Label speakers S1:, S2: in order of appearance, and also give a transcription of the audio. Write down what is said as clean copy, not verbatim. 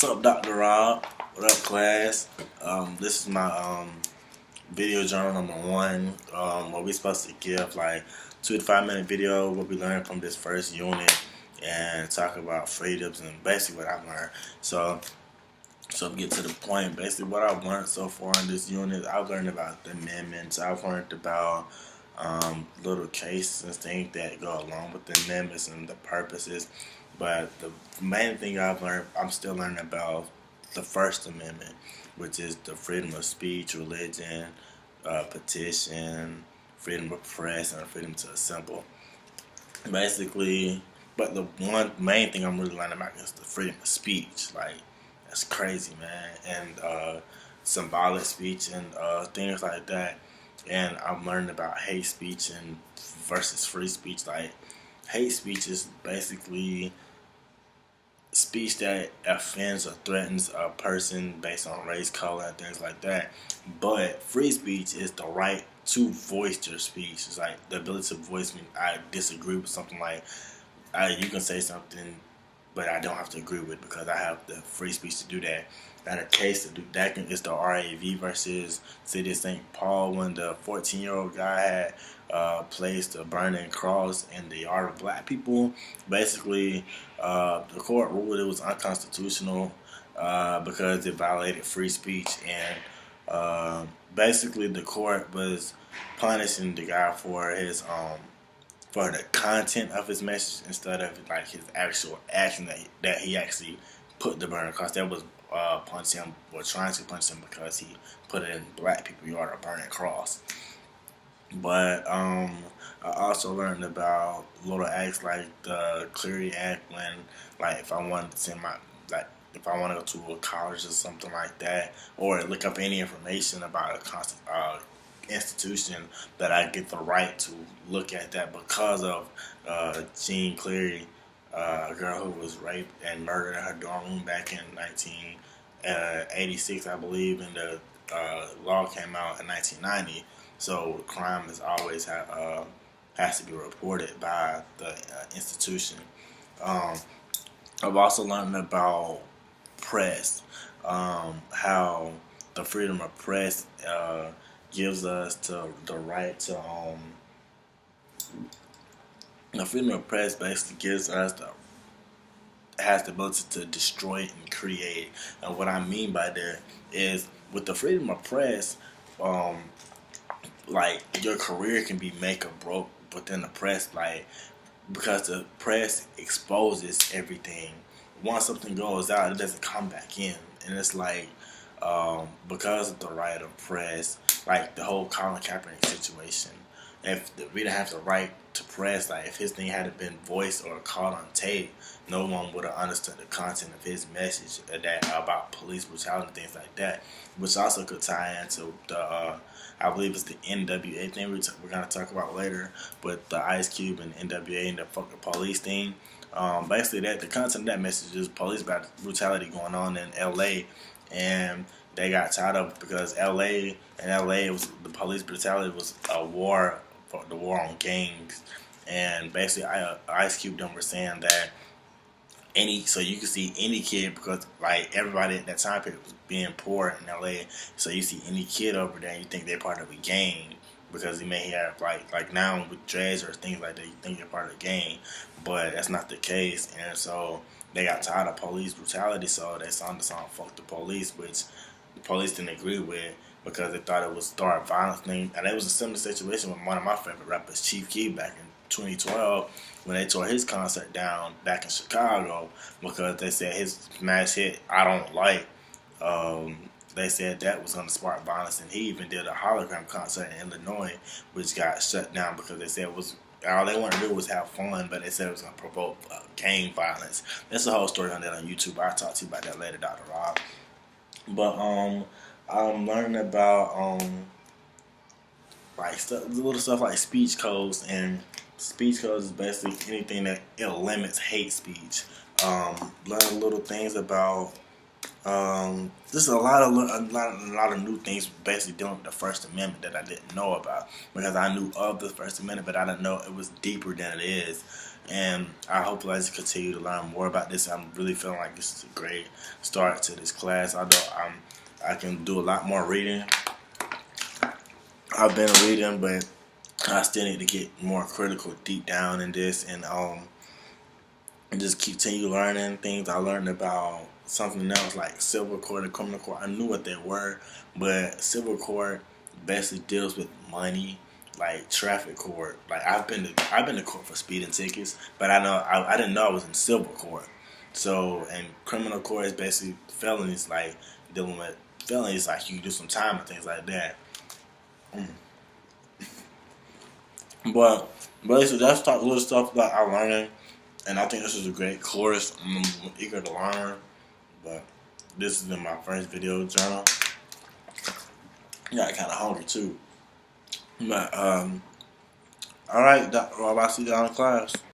S1: What's up, Dr. Rob? What up, class? This is my video journal number 1. Where we supposed to give like 2 to 5 minute video what we learned from this first unit and talk about freedoms and basically what I've learned. So to get to the point, basically what I've learned so far in this unit, I've learned about the amendments. I've learned about little cases and things that go along with the amendments and the purposes. But the main thing I've learned, I'm still learning about the First Amendment, which is the freedom of speech, religion, petition, freedom of press, and freedom to assemble. Basically, but the one main thing I'm really learning about is the freedom of speech. Like, that's crazy, man. And symbolic speech and things like that. And I'm learning about hate speech and versus free speech. Like, hate speech is basically speech that offends or threatens a person based on race, color, and things like that. But free speech is the right to voice your speech. It's like the ability to voice me. I disagree with something, like you can say something, but I don't have to agree with it because I have the free speech to do that. Got a case to do that is the RAV versus City of St. Paul, when the 14-year-old guy had placed a burning cross in the yard of black people. Basically, the court ruled it was unconstitutional because it violated free speech, and basically the court was punishing the guy for his for the content of his message instead of like his actual action that he actually put the burning cross. That was punch him or trying to punch him because he put it in black people yard, a burning cross. But I also learned about little acts like the Clery Act, when like if I wanted to send my if I want to go to a college or something like that, or look up any information about a institution, that I get the right to look at that because of Jean Clery, a girl who was raped and murdered in her dorm room back in 1986, I believe, and the law came out in 1990. So crime is always has to be reported by the institution. I've also learned about press, how the freedom of press gives us the right to the freedom of press basically gives us has the ability to destroy and create. And what I mean by that is, with the freedom of press, like your career can be make or broke within the press, like because the press exposes everything. Once something goes out, it doesn't come back in, and it's like because of the right of press, like the whole Colin Kaepernick situation. If we didn't have the right to press, like if his thing hadn't been voiced or caught on tape, no one would have understood the content of his message that about police brutality and things like that. Which also could tie into the I believe it's the NWA thing we're gonna talk about later, but the Ice Cube and NWA and the fucking police thing. Basically, that the content of that message is police brutality going on in LA, and they got tired of it because LA was the police brutality was a war for the war on gangs, and basically Ice Cube them were saying that so you can see any kid, because like everybody at that time period was being poor in LA, so you see any kid over there and you think they're part of a gang because he may have like now with dreads or things like that, you think you're part of a gang, but that's not the case. And so they got tired of police brutality, so they sung the song "Fuck the Police," which the police didn't agree with because they thought it would start violence thing. And it was a similar situation with one of my favorite rappers, Chief Keef, back in 2012 when they tore his concert down back in Chicago because they said his smash hit "I Don't Like." They said that was going to spark violence, and he even did a hologram concert in Illinois, which got shut down because they said it was all they wanted to do was have fun, but they said it was going to provoke gang violence. There's a whole story on that on YouTube. I'll talk to you about that later, Dr. Rob. But I'm learning about like little stuff like speech codes, and speech codes is basically anything that it limits hate speech. Learn little things about there's a lot of new things basically dealing with the First Amendment that I didn't know about, because I knew of the First Amendment, but I didn't know it was deeper than it is. and I hope I just continue to learn more about this. I'm really feeling like this is a great start to this class. Although I can do a lot more reading. I've been reading, but I still need to get more critical deep down in this, and just continue learning things. I learned about something else like civil court and criminal court. I knew what they were, but civil court basically deals with money, like traffic court. Like I've been to court for speeding tickets, but I didn't know I was in civil court. So, and criminal court is basically felonies, like dealing with felonies, like you do some time and things like that. But basically, that's the little stuff that I'm learning, and I think this is a great course. I'm eager to learn, but this is in my first video journal. Yeah, I kind of hungry too. But all right, well, I'll see you down in class.